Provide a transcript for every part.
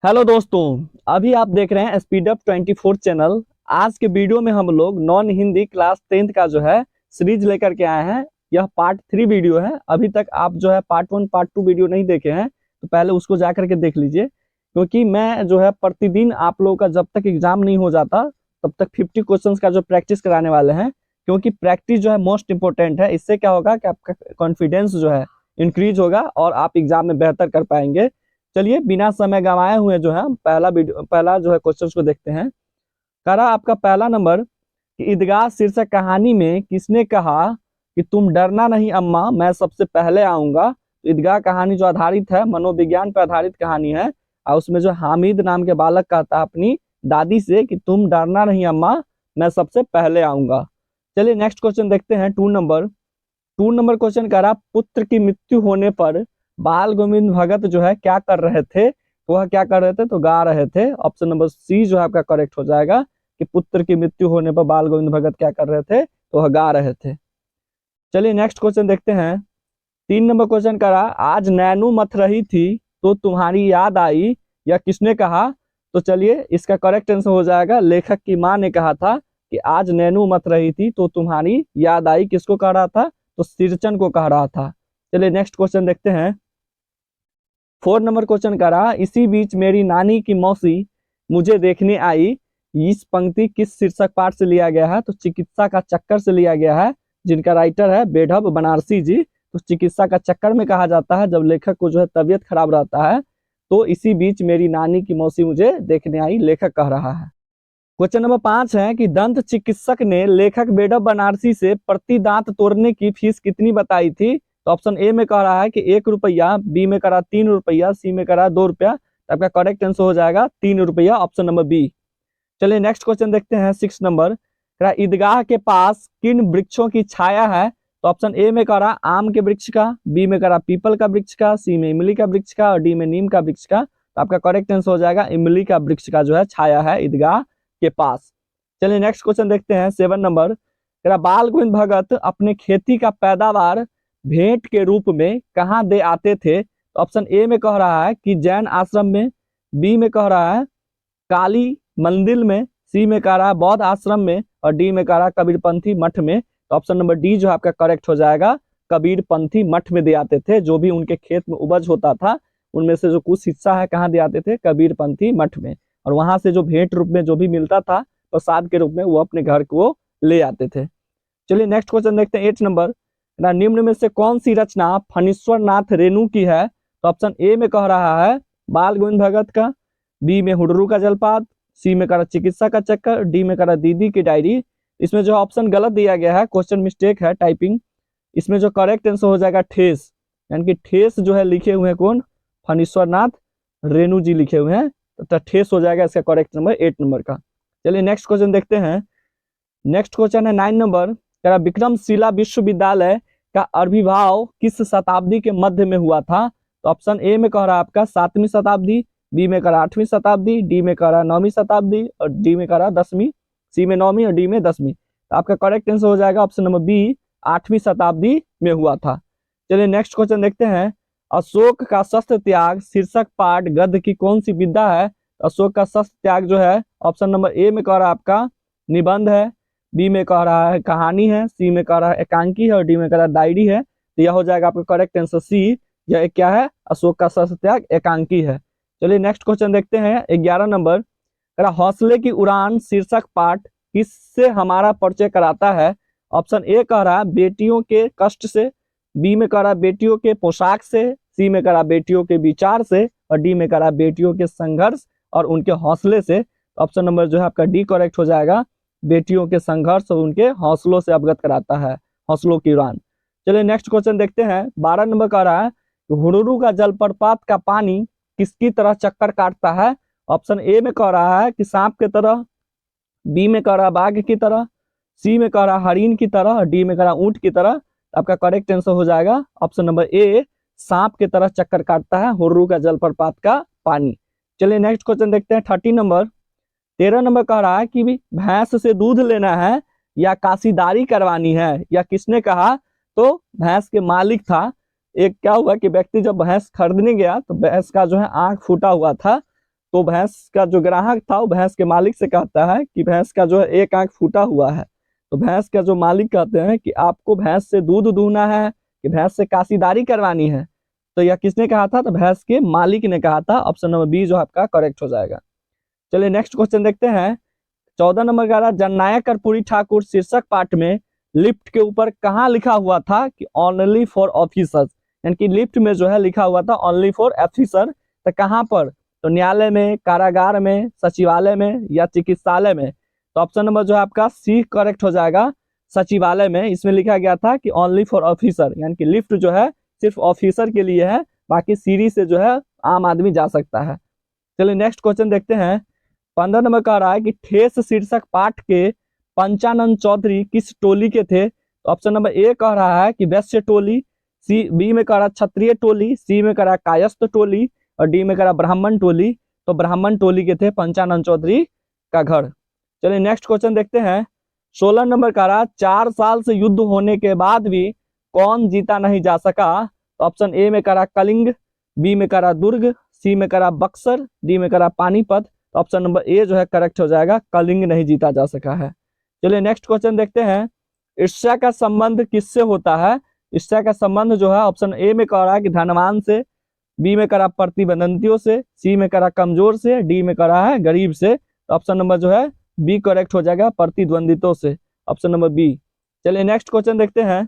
Hello दोस्तों, अभी आप देख रहे हैं स्पीड अप 24 चैनल। आज के वीडियो में हम लोग नॉन हिंदी क्लास 10th का जो है सीरीज लेकर के आए हैं। यह पार्ट 3 वीडियो है। अभी तक आप जो है पार्ट 1 पार्ट 2 वीडियो नहीं देखे हैं तो पहले उसको जा करके देख लीजिए, क्योंकि मैं जो है प्रतिदिन आप लोगों का जब तक एग्जाम नहीं हो जाता तब तक 50 क्वेश्चंस का जो प्रैक्टिस कराने वाले हैं। क्योंकि प्रैक्टिस जो है मोस्ट इंपॉर्टेंट है। इससे क्या होगा कि आपका कॉन्फिडेंस जो है इंक्रीज होगा और आप एग्जाम में बेहतर कर पाएंगे। चलिए बिना समय गंवाए हुए जो है हम पहला जो है क्वेश्चन को देखते हैं। करा आपका पहला नंबर कि ईदगाह शीर्षक कहानी में किसने कहा कि तुम डरना नहीं अम्मा, मैं सबसे पहले आऊंगा। तो ईदगाह कहानी जो आधारित है, मनोविज्ञान पर आधारित कहानी है। और उसमें जो हामिद नाम के बालक कहता है अपनी दादी से कि तुम डरना नहीं अम्मा, मैं सबसे पहले आऊंगा। चलिए नेक्स्ट क्वेश्चन देखते हैं। 2 नंबर क्वेश्चन करा पुत्र की मृत्यु होने पर बाल गोविंद भगत जो है क्या कर रहे थे। तो वह क्या कर रहे थे, तो गा रहे थे। ऑप्शन नंबर सी जो है आपका करेक्ट हो जाएगा कि पुत्र की मृत्यु होने पर बाल गोविंद भगत क्या कर रहे थे, तो वह गा रहे थे। चलिए नेक्स्ट क्वेश्चन देखते हैं। 3 नंबर क्वेश्चन करा आज नैनू मथ रही थी तो तुम्हारी याद आई, यह किसने कहा। तो चलिए इसका करेक्ट आंसर हो जाएगा लेखक की माँ ने कहा था कि आज नैनू मथ रही थी तो तुम्हारी याद आई। किसको कह रहा था, तो सिरचन को कह रहा था। चलिए नेक्स्ट क्वेश्चन देखते हैं। 4 नंबर क्वेश्चन का रहा इसी बीच मेरी नानी की मौसी मुझे देखने आई। इस पंक्ति किस शीर्षक पाठ से लिया गया है, तो चिकित्सा का चक्कर से लिया गया है, जिनका राइटर है बेढब बनारसी जी। तो चिकित्सा का चक्कर में कहा जाता है जब लेखक को जो है तबीयत खराब रहता है। तो इसी बीच मेरी नानी की मौसी मुझे देखने आई, लेखक कह रहा है। क्वेश्चन नंबर 5 है कि दंत चिकित्सक ने लेखक बेढब बनारसी से प्रति दांत तोड़ने की फीस कितनी बताई थी। तो ऑप्शन ए में कह रहा है कि 1 रुपया, बी में कह रहा 3 रुपया, सी में कह रहा 2 रुपया। तो आपका करेक्ट आंसर हो जाएगा 3 रुपया, ऑप्शन नंबर बी। चलिए नेक्स्ट क्वेश्चन देखते हैं। 6 नंबर कह रहा ईदगाह के पास किन वृक्षों की छाया है। तो ऑप्शन ए में कह रहा आम के वृक्ष का, बी में कह रहा पीपल का वृक्ष का, सी में इमली का वृक्ष का और डी में नीम का वृक्ष का। तो आपका करेक्ट आंसर हो जाएगा इमली का वृक्ष का जो है छाया है ईदगाह के पास। चलिए नेक्स्ट क्वेश्चन देखते हैं। 7 नंबर तेरा बाल गोविंद भगत अपने खेती का पैदावार भेंट के रूप में कहाँ दे आते थे। तो ऑप्शन ए में कह रहा है कि जैन आश्रम में, बी में कह रहा है काली मंदिर में, सी में कह रहा है बौद्ध आश्रम में और डी में कह रहा है कबीरपंथी मठ में। तो ऑप्शन नंबर डी जो आपका करेक्ट हो जाएगा, कबीरपंथी मठ में दे आते थे। जो भी उनके खेत में उपज होता था उनमें से जो कुछ हिस्सा है कहाँ दे आते थे, कबीरपंथी मठ में। और वहां से जो भेंट रूप में जो भी मिलता था प्रसाद के रूप में वो अपने घर को ले आते थे। चलिए नेक्स्ट क्वेश्चन देखते हैं। 8 नंबर ना निम्न में से कौन सी रचना फणीश्वर नाथ रेणु की है। तो ऑप्शन ए में कह रहा है बाल गोविंद भगत का, बी में हुडरू का जलपात, सी में करा चिकित्सा का चक्कर, डी में करा दीदी की डायरी। इसमें जो ऑप्शन गलत दिया गया है, क्वेश्चन मिस्टेक है टाइपिंग। इसमें जो करेक्ट आंसर हो जाएगा ठेस, यानी कि ठेस जो है लिखे हुए हैं कौन, फणीश्वर नाथ रेणु जी लिखे हुए हैं। तो ठेस हो जाएगा इसका करेक्ट नंबर 8 नंबर का। चलिए नेक्स्ट क्वेश्चन देखते हैं। नेक्स्ट क्वेश्चन है 9 नंबर कह विक्रमशिला विश्वविद्यालय का आविर्भाव किस शताब्दी के मध्य में हुआ था। तो ऑप्शन ए में कह रहा है आपका 7वीं शताब्दी, बी में कह रहा 8वीं शताब्दी, डी में कह रहा 9वीं शताब्दी और डी में कह रहा 10वीं, सी में 9वीं और डी में 10वीं। तो आपका करेक्ट आंसर हो जाएगा ऑप्शन नंबर बी, 8वीं शताब्दी में हुआ था। चलिए नेक्स्ट क्वेश्चन देखते हैं। अशोक का शस्त्र त्याग शीर्षक पाठ गद्य की कौन सी विधा है। अशोक का शस्त्र त्याग जो है ऑप्शन नंबर ए में कह रहा है आपका निबंध है, बी में कह रहा है कहानी है, सी में कह रहा है एकांकी है और डी में कह रहा है डायरी है। तो यह हो जाएगा आपका करेक्ट आंसर सी, यह क्या है, अशोक का शस्त्र त्याग एकांकी है। चलिए नेक्स्ट क्वेश्चन देखते हैं। 11 नंबर कह रहा हौसले की उड़ान शीर्षक पाठ किससे हमारा परिचय कराता है। ऑप्शन ए कह रहा है बेटियों के कष्ट से, बी में कह रहा है बेटियों के पोशाक से, सी में कह रहा है बेटियों के विचार से और डी में कह रहा है बेटियों के संघर्ष और उनके हौसले से। ऑप्शन नंबर जो है आपका डी करेक्ट हो जाएगा, बेटियों के संघर्ष और उनके हौसलों से अवगत कराता है, हौसलों की उड़ान। चलिए नेक्स्ट क्वेश्चन देखते हैं। 12 नंबर कह रहा है हुडरू का जलप्रपात का पानी किसकी तरह चक्कर काटता है। ऑप्शन ए में कह रहा है कि सांप की तरह, बी में कह रहा बाघ की तरह, सी में कह रहा हरिन की तरह और डी में कह रहा ऊंट की तरह। आपका करेक्ट आंसर हो जाएगा ऑप्शन नंबर ए, सांप की तरह चक्कर काटता है हुर्रू का जलप्रपात का पानी। चलिए नेक्स्ट क्वेश्चन देखते हैं। 13 नंबर 13 नंबर कह रहा है कि भैंस से दूध लेना है या काशीदारी करवानी है, या किसने कहा। तो भैंस के मालिक था। एक क्या हुआ कि व्यक्ति जब भैंस खरीदने गया तो भैंस का जो है आंख फूटा हुआ था। तो भैंस का जो ग्राहक था वो भैंस के मालिक से कहता है कि भैंस का जो है एक आंख फूटा हुआ है। तो भैंस का जो मालिक कहते हैं कि आपको भैंस से दूध दूहना है कि भैंस से काशीदारी करवानी है। तो यह किसने कहा था? तो भैंस के मालिक ने कहा था। ऑप्शन नंबर बी जो आपका करेक्ट हो जाएगा। चलिए नेक्स्ट क्वेश्चन देखते हैं। 14 नंबर का रहा, जननायक कर्पूरी ठाकुर शीर्षक पाठ में लिफ्ट के ऊपर कहाँ लिखा हुआ था कि ओनली फॉर ऑफिसर्स, यानी कि लिफ्ट में जो है लिखा हुआ था ओनली फॉर ऑफिसर। तो कहाँ पर? तो न्यायालय में, कारागार में, सचिवालय में या चिकित्सालय में। तो ऑप्शन नंबर जो है आपका सी करेक्ट हो जाएगा, सचिवालय में। इसमें लिखा गया था कि ओनली फॉर ऑफिसर, यानी कि लिफ्ट जो है सिर्फ ऑफिसर के लिए है, बाकी सीढ़ी से जो है आम आदमी जा सकता है। चलिए नेक्स्ट क्वेश्चन देखते हैं। 15 नंबर कह रहा है कि ठेस शीर्षक पाठ के पंचानन चौधरी किस टोली के थे? तो ऑप्शन नंबर ए कह रहा है कि वैश्य टोली, सी बी में कह रहा क्षत्रिय टोली, सी में कह रहा कायस्थ टोली और डी में कह रहा ब्राह्मण टोली। तो ब्राह्मण टोली के थे पंचानन चौधरी का घर। चलिए नेक्स्ट क्वेश्चन देखते हैं। 16 नंबर कह रहा 4 साल से युद्ध होने के बाद भी कौन जीता नहीं जा सका? तो ऑप्शन ए में कह रहा कलिंग, बी में कह रहा दुर्ग, सी में कह रहा बक्सर, डी में कह रहा पानीपत। तो ऑप्शन नंबर ए जो है करेक्ट हो जाएगा, कलिंग नहीं जीता जा सका है। चलिए नेक्स्ट क्वेश्चन देखते हैं। ईर्ष्या का संबंध किससे होता है? ईर्ष्या का संबंध जो है ऑप्शन ए में कह रहा है कि धनवान से, बी में कह रहा प्रतिबंधियों से, सी में कह रहा कमजोर से, डी में कह रहा है गरीब से। तो ऑप्शन नंबर जो है बी करेक्ट हो जाएगा, प्रतिद्वंदितों से। Option number B. चलिए नेक्स्ट क्वेश्चन देखते हैं।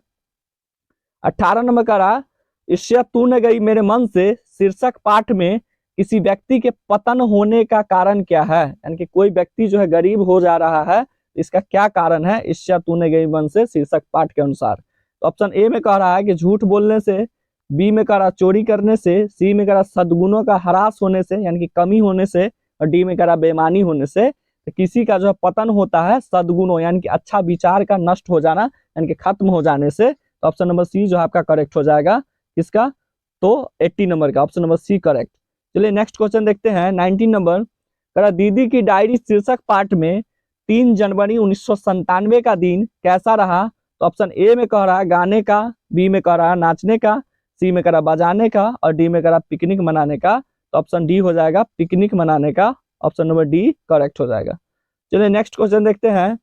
18 नंबर का रहा, ईर्ष्या तू न गई मेरे मन से शीर्षक पाठ में किसी व्यक्ति के पतन होने का कारण क्या है? यानी कि कोई व्यक्ति जो है गरीब हो जा रहा है, इसका क्या कारण है ईर्ष्या तू न गई मन से शीर्षक पाठ के अनुसार? तो ऑप्शन ए में कह रहा है कि झूठ बोलने से, बी में कह रहा चोरी करने से, सी में कह रहा सद्गुणों का ह्रास होने से यानी कि कमी होने से और डी में कह रहा बेईमानी होने से। तो किसी का जो है पतन होता है सद्गुणों यानी कि अच्छा विचार का नष्ट हो जाना यानी कि खत्म हो जाने से। तो ऑप्शन नंबर सी जो आपका करेक्ट हो जाएगा किसका? तो 80 नंबर का ऑप्शन नंबर सी करेक्ट। चलिए नेक्स्ट क्वेश्चन देखते हैं। 19 नंबर कह दीदी की डायरी शीर्षक पाठ में 3 जनवरी 1997 का दिन कैसा रहा? तो ऑप्शन ए में कह रहा है गाने का, बी में कह रहा है नाचने का, सी में कह रहा बजाने का और डी में कह रहा पिकनिक मनाने का। तो ऑप्शन डी हो जाएगा पिकनिक मनाने का। ऑप्शन नंबर डी करेक्ट हो जाएगा। चलिए नेक्स्ट क्वेश्चन देखते हैं।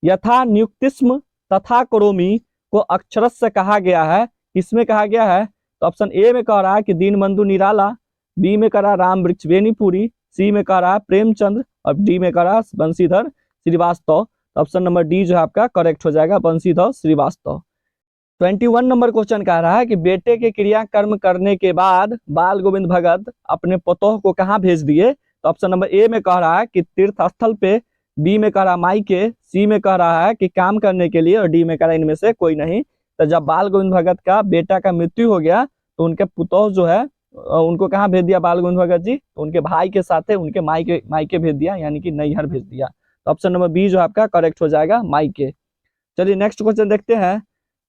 यथा नियुक्तिस्म तथा करोमी को अक्षरस से कहा गया है, किसमें कहा गया है? तो ऑप्शन ए में कह रहा है कि दीनबंधु निराला, बी में कह रहा राम वृक्ष बेनीपुरी, सी में कह रहा है प्रेमचंद और डी में कह रहा बंशीधर श्रीवास्तव। तो ऑप्शन नंबर डी जो है आपका करेक्ट हो जाएगा, बंशीधर श्रीवास्तव। 21 नंबर क्वेश्चन कह रहा है कि बेटे के क्रियाकर्म करने के बाद बाल गोविंद भगत अपने पतोह को कहाँ भेज दिए? तो ऑप्शन नंबर ए में कह रहा है कि तीर्थ स्थल पे, बी में कह रहा मायके, सी में कह रहा है कि काम करने के लिए और डी में कह रहा इनमें से कोई नहीं। तो जब बाल गोविंद भगत का बेटा का मृत्यु हो गया तो उनके पुतोह जो है उनको कहाँ भेज दिया बाल गोविंद भगत जी? तो उनके भाई के साथ उनके मायके भेज दिया यानी कि नैहर भेज दिया। तो ऑप्शन नंबर बी जो आपका करेक्ट हो जाएगा, मायके। चलिए नेक्स्ट क्वेश्चन देखते हैं।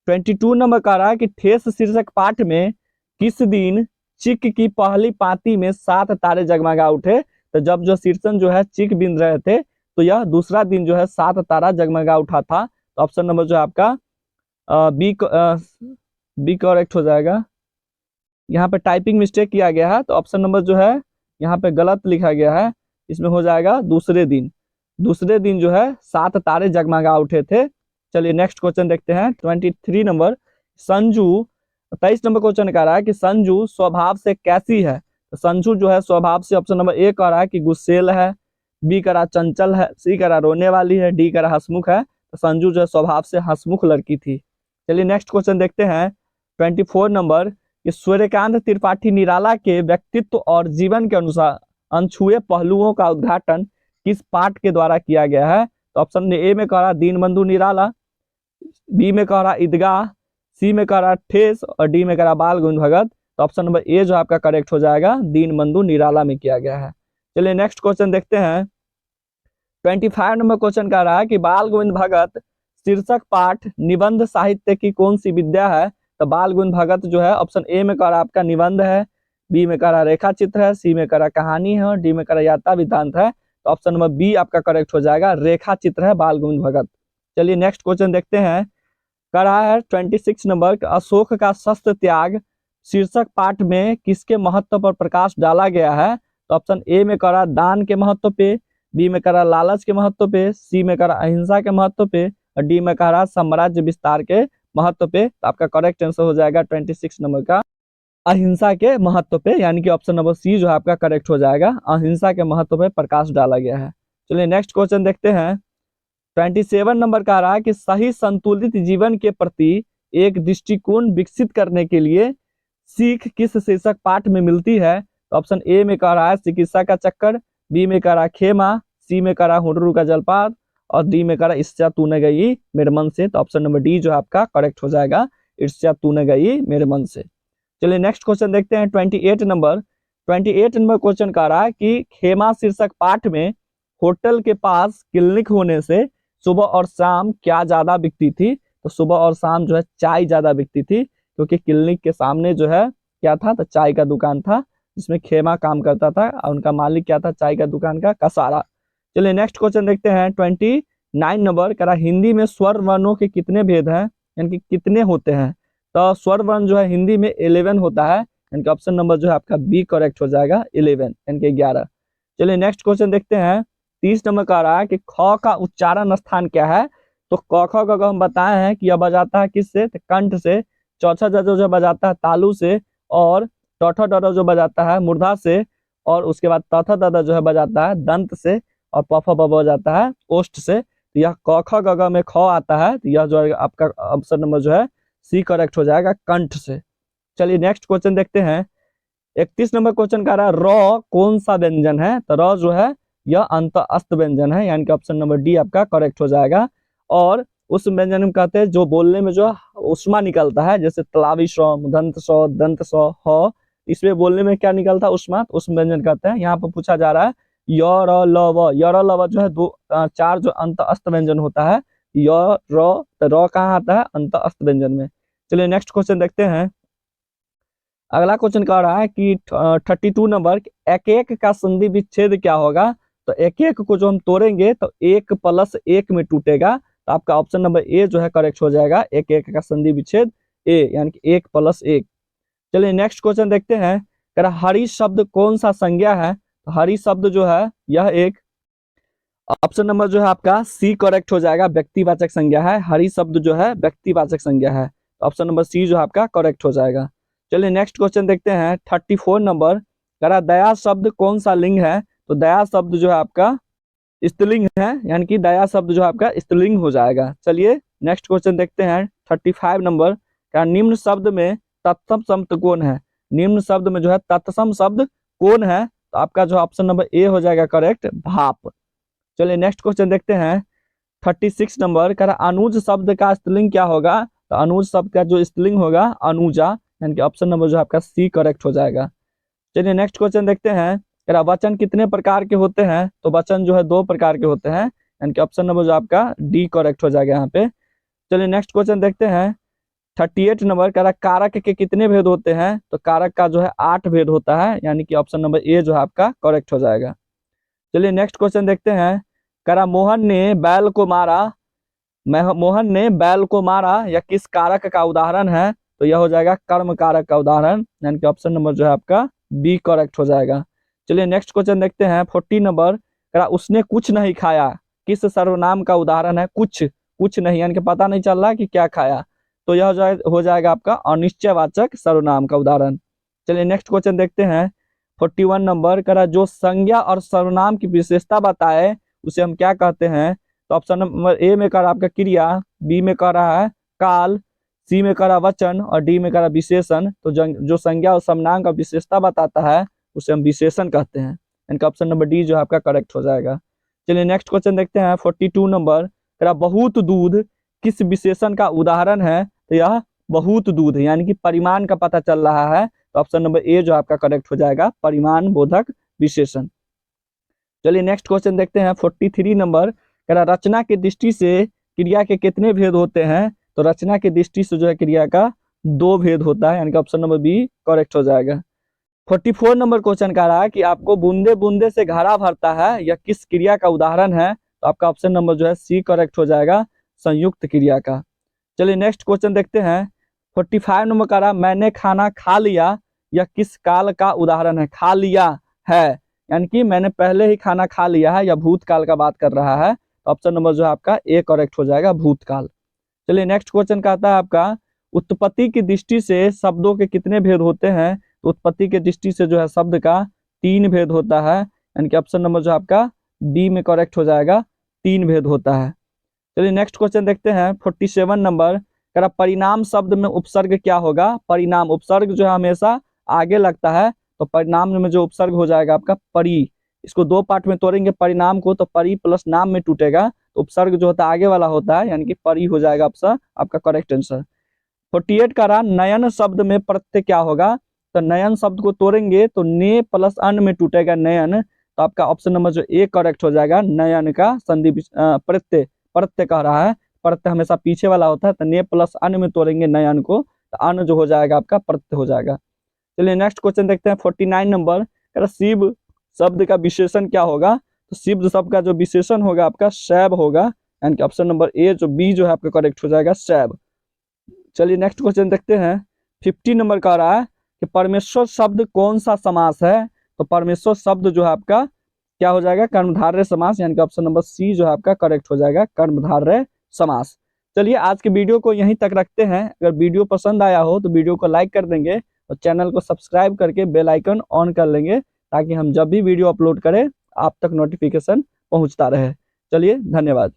22 नंबर कह रहा है कि ठेस शीर्षक पाठ में किस दिन चिक की पहली पाती में 7 तारे जगमगा उठे? तो जब जो शीर्षण जो है चिक बिन रहे थे तो यह दूसरा दिन जो है 7 तारा जगमगा उठा था। तो ऑप्शन नंबर जो है आपका बी करेक्ट हो जाएगा। यहाँ पे टाइपिंग मिस्टेक किया गया है तो ऑप्शन नंबर जो है यहाँ पे गलत लिखा गया है, इसमें हो जाएगा दूसरे दिन। दूसरे दिन जो है 7 तारे जगमगा उठे थे। चलिए नेक्स्ट क्वेश्चन देखते हैं। 23 नंबर संजू 23 नंबर क्वेश्चन कह रहा है कि संजू स्वभाव से कैसी है? तो संजू जो है स्वभाव से ऑप्शन नंबर ए कह रहा है कि गुस्सेल है, बी कह रहा चंचल है, सी कह रहा रोने वाली है, डी कह रहा हंसमुख है। तो संजू जो है स्वभाव से हंसमुख लड़की थी। चलिए नेक्स्ट क्वेश्चन देखते हैं। 24 नंबर कि सूर्यकांत त्रिपाठी निराला के व्यक्तित्व और जीवन के अनुसार अनछुए पहलुओं का उद्घाटन किस पाठ के द्वारा किया गया है? तो ऑप्शन ए में कह रहा दीनबंधु निराला, बी में कह रहा ईदगाह, सी में कह रहा ठेस और डी में कह रहा बाल गोविंद भगत। तो ऑप्शन नंबर ए जो आपका करेक्ट हो जाएगा, दीनबंधु निराला में किया गया है। चलिए नेक्स्ट क्वेश्चन देखते हैं। 25 नंबर क्वेश्चन कह रहा है कि बाल गोविंद भगत शीर्षक पाठ निबंध साहित्य की कौन सी विद्या है? तो बाल गोविंद भगत जो है ऑप्शन ए में कह रहा आपका निबंध है, बी में कह रहा रेखा चित्र है, सी में कह रहा कहानी है और डी में कह रहा यात्रा वृत्तांत है। तो ऑप्शन नंबर बी आपका करेक्ट हो जाएगा, रेखा चित्र है बाल गोविंद भगत। चलिए नेक्स्ट क्वेश्चन देखते हैं। कह रहा है 26 नंबर अशोक का शस्त्र त्याग शीर्षक पाठ में किसके महत्व पर प्रकाश डाला गया है? तो ऑप्शन ए में करा दान के महत्व पे, बी में करा लालच के महत्व पे, सी में करा अहिंसा के महत्व पे और डी में करा साम्राज्य विस्तार के महत्व पे। तो आपका करेक्ट आंसर हो जाएगा 26 नंबर का अहिंसा के महत्व पे, यानी कि ऑप्शन नंबर सी जो है आपका करेक्ट हो जाएगा। अहिंसा के महत्व पे प्रकाश डाला गया है। चलिए नेक्स्ट क्वेश्चन देखते हैं। 27 नंबर का रहा कि सही संतुलित जीवन के प्रति एक दृष्टिकोण विकसित करने के लिए सीख किस शीर्षक पाठ में मिलती है। तो ऑप्शन ए में कह रहा है चिकित्सा का चक्कर, बी में कह रहा खेमा, सी में कह रहा हुडरू का जलपात और डी में कह रहा ईर्ष्या तूने गई मेरे मन से। तो ऑप्शन नंबर डी जो आपका करेक्ट हो जाएगा, ईर्ष्या तूने गई मेरे मन से। चलिए नेक्स्ट क्वेश्चन देखते हैं। 28 नंबर क्वेश्चन कह रहा है कि खेमा शीर्षक पाठ में होटल के पास क्लिनिक होने से सुबह और शाम क्या ज्यादा बिकती थी। तो सुबह और शाम जो है चाय ज्यादा बिकती थी, क्योंकि क्लिनिक के सामने जो है क्या था, तो चाय का दुकान था जिसमें खेमा काम करता था और उनका मालिक क्या था, चाय का दुकान का कसारा। चलिए नेक्स्ट क्वेश्चन देखते हैं। 29 नंबर कह रहा हिंदी में स्वर वर्णों के कितने भेद हैं, यानी कि कितने होते हैं। तो स्वर वर्ण जो है हिंदी में 11 होता है, यानी कि ऑप्शन नंबर जो है आपका बी करेक्ट हो जाएगा, 11 यानी कि 11। चलिए नेक्स्ट क्वेश्चन देखते हैं। 30 नंबर का रहा है कि ख का उच्चारण स्थान क्या है। तो क ख ग हम बताए हैं कि यह बजाता है किससे, तो कंठ से। चौथा जो बजाता है तालु से, और चौथा ड जो बजाता है मूर्धा से, और उसके बाद तथा द जो है बजाता है दंत से, और पफ ब बजाता है ओष्ठ से। तो यह क ख ग में ख आता है, तो यह जो है आपका ऑप्शन नंबर जो है सी करेक्ट हो जाएगा, कंठ से। चलिए नेक्स्ट क्वेश्चन देखते हैं। 31 नंबर क्वेश्चन का रहा र कौन सा व्यंजन है। तो र जो है यह अंत अस्त व्यंजन है, यानी कि ऑप्शन नंबर डी आपका करेक्ट हो जाएगा। और उस व्यंजन में कहते हैं जो बोलने में जो उष्मा निकलता है, जैसे तलावी स्व, मुदंत स्व, दंत स्व, ह, इसमें बोलने में क्या निकलता है उष्मा, तो उस व्यंजन कहते हैं। यहाँ पर पूछा जा रहा है य र ल व, य र ल व जो है चार जो अंत अस्त व्यंजन होता है, य र, तो र कहाँ आता है, अंत अस्त व्यंजन में। चलिए नेक्स्ट क्वेश्चन देखते हैं। अगला क्वेश्चन कह रहा है कि 32 नंबर एक एक का संधि विच्छेद क्या होगा। तो एक एक को जो हम तोड़ेंगे तो 1+1 में टूटेगा। तो आपका ऑप्शन नंबर ए जो है करेक्ट हो जाएगा, एक एक का संधि विच्छेद ए, यानी कि 1+1। चलिए नेक्स्ट क्वेश्चन देखते हैं। कह रहा हरि शब्द कौन सा संज्ञा है। तो हरि शब्द जो है यह एक, ऑप्शन नंबर जो है आपका सी करेक्ट हो जाएगा, व्यक्तिवाचक संज्ञा है। हरि शब्द जो है व्यक्तिवाचक संज्ञा है, ऑप्शन नंबर सी जो है आपका करेक्ट हो जाएगा। चलिए नेक्स्ट क्वेश्चन देखते हैं। 34 नंबर कह रहा दया शब्द कौन सा लिंग है। तो दया शब्द जो है आपका स्त्रीलिंग है, यानी कि दया शब्द जो है आपका स्त्रीलिंग हो जाएगा। चलिए नेक्स्ट क्वेश्चन देखते हैं। 35 नंबर का निम्न शब्द में तत्सम शब्द कौन है। निम्न शब्द में जो है तत्सम शब्द कौन है। तो आपका जो ऑप्शन नंबर ए हो जाएगा करेक्ट, भाप। चलिए नेक्स्ट क्वेश्चन देखते हैं। 36 नंबर कह रहा अनुज शब्द का स्त्रीलिंग क्या होगा। तो अनुज शब्द का जो स्त्रीलिंग होगा अनुजा, यानी कि ऑप्शन नंबर जो आपका सी करेक्ट हो जाएगा। चलिए नेक्स्ट क्वेश्चन देखते हैं। कह रहा वचन कितने प्रकार के होते हैं। तो वचन जो है 2 प्रकार के होते हैं, यानी कि ऑप्शन नंबर जो आपका डी करेक्ट हो जाएगा यहाँ पे। चलिए नेक्स्ट क्वेश्चन देखते हैं। 38 नंबर कह रहा कारक के कितने भेद होते हैं। तो कारक का जो है 8 भेद होता है, यानी कि ऑप्शन नंबर ए जो है आपका करेक्ट हो जाएगा। चलिए नेक्स्ट क्वेश्चन देखते हैं। कह रहा मोहन ने बैल को मारा, मोहन ने बैल को मारा यह किस कारक का उदाहरण है। तो यह हो जाएगा कर्म कारक का उदाहरण, यानी कि ऑप्शन नंबर जो है आपका बी करेक्ट हो जाएगा। चलिए नेक्स्ट क्वेश्चन देखते हैं। 40 नंबर कह रहा उसने कुछ नहीं खाया किस सर्वनाम का उदाहरण है। कुछ कुछ नहीं, यानी कि पता नहीं चल रहा कि क्या खाया, तो यह हो जाएगा आपका अनिश्चयवाचक सर्वनाम का उदाहरण। चलिए नेक्स्ट क्वेश्चन देखते हैं। 41 नंबर कह रहा जो संज्ञा और सर्वनाम की विशेषता बताए उसे हम क्या कहते हैं। तो ऑप्शन नंबर ए में कह रहा आपका क्रिया, बी में कह रहा है काल, सी में कह रहा वचन और डी में कह रहा विशेषण। तो जो संज्ञा और सर्वनाम का विशेषता बताता है उसे हम विशेषण कहते हैं, इनका ऑप्शन नंबर डी जो है आपका करेक्ट हो जाएगा। चलिए नेक्स्ट क्वेश्चन देखते हैं। 42 नंबर कह रहा बहुत दूध किस विशेषण का उदाहरण है। तो यह बहुत दूध यानी कि परिमाण का पता चल रहा है, तो ऑप्शन नंबर ए जो आपका करेक्ट हो जाएगा, परिमाण बोधक विशेषण। चलिए नेक्स्ट क्वेश्चन देखते हैं। 43 नंबर कह रहा रचना की दृष्टि से क्रिया के कितने भेद होते हैं। तो रचना की दृष्टि से जो है क्रिया का 2 भेद होता है, यानी कि ऑप्शन नंबर बी करेक्ट हो जाएगा। 44 नंबर क्वेश्चन कह रहा है कि आपको बूंदे बूंदे से घड़ा भरता है यह किस क्रिया का उदाहरण है। तो आपका ऑप्शन नंबर जो है सी करेक्ट हो जाएगा, संयुक्त क्रिया का। चलिए नेक्स्ट क्वेश्चन देखते हैं। 45 नंबर कह रहा मैंने खाना खा लिया यह किस काल का उदाहरण है। खा लिया है यानी कि मैंने पहले ही खाना खा लिया है या भूतकाल का बात कर रहा है, तो ऑप्शन नंबर जो है आपका ए करेक्ट हो जाएगा, भूतकाल। चलिए नेक्स्ट क्वेश्चन का आता है आपका, उत्पत्ति की दृष्टि से शब्दों के कितने भेद होते हैं? तो उत्पत्ति की दृष्टि से जो है शब्द का 3 भेद होता है, यानी कि ऑप्शन नंबर जो आपका बी में करेक्ट हो जाएगा, 3 भेद होता है। चलिए नेक्स्ट क्वेश्चन देखते हैं 47 नंबर, कह परिणाम शब्द में उपसर्ग क्या होगा? परिणाम उपसर्ग जो है हमेशा आगे लगता है, तो परिणाम में जो उपसर्ग हो जाएगा आपका परि। इसको 2 पार्ट में तोड़ेंगे परिणाम को, तो परि प्लस नाम में टूटेगा, तो उपसर्ग जो होता है आगे वाला होता है, यानी कि परि हो जाएगा आपका आपका करेक्ट आंसर। 48 का रहा नयन शब्द में प्रत्यय क्या होगा? तो नयन शब्द को तोड़ेंगे तो ने प्लस अन में टूटेगा नयन, तो आपका ऑप्शन नंबर जो ए करेक्ट हो जाएगा, नयन का संधि प्रत्यय प्रत्यय कह रहा है, प्रत्यय हमेशा पीछे वाला होता है, तो ने प्लस अन में तोड़ेंगे नयन को, तो अन जो हो जाएगा आपका प्रत्यय हो जाएगा। चलिए नेक्स्ट क्वेश्चन देखते हैं 49 नंबर, शिव शब्द का विशेषण क्या होगा? तो शिव शब्द का जो विशेषण होगा आपका शैव होगा, यानी कि ऑप्शन नंबर ए जो बी जो है आपका करेक्ट हो जाएगा, शैव। चलिए नेक्स्ट क्वेश्चन देखते हैं 50 नंबर का रहा है कि परमेश्वर शब्द कौन सा समास है? तो परमेश्वर शब्द जो है आपका क्या हो जाएगा? कर्मधारय समास, यानी कि ऑप्शन नंबर सी जो है आपका करेक्ट हो जाएगा, कर्मधारय समास। चलिए आज के वीडियो को यहीं तक रखते हैं। अगर वीडियो पसंद आया हो तो वीडियो को लाइक कर देंगे और चैनल को सब्सक्राइब करके बेल आइकन ऑन कर लेंगे, ताकि हम जब भी वीडियो अपलोड करें आप तक नोटिफिकेशन पहुंचता रहे। चलिए धन्यवाद।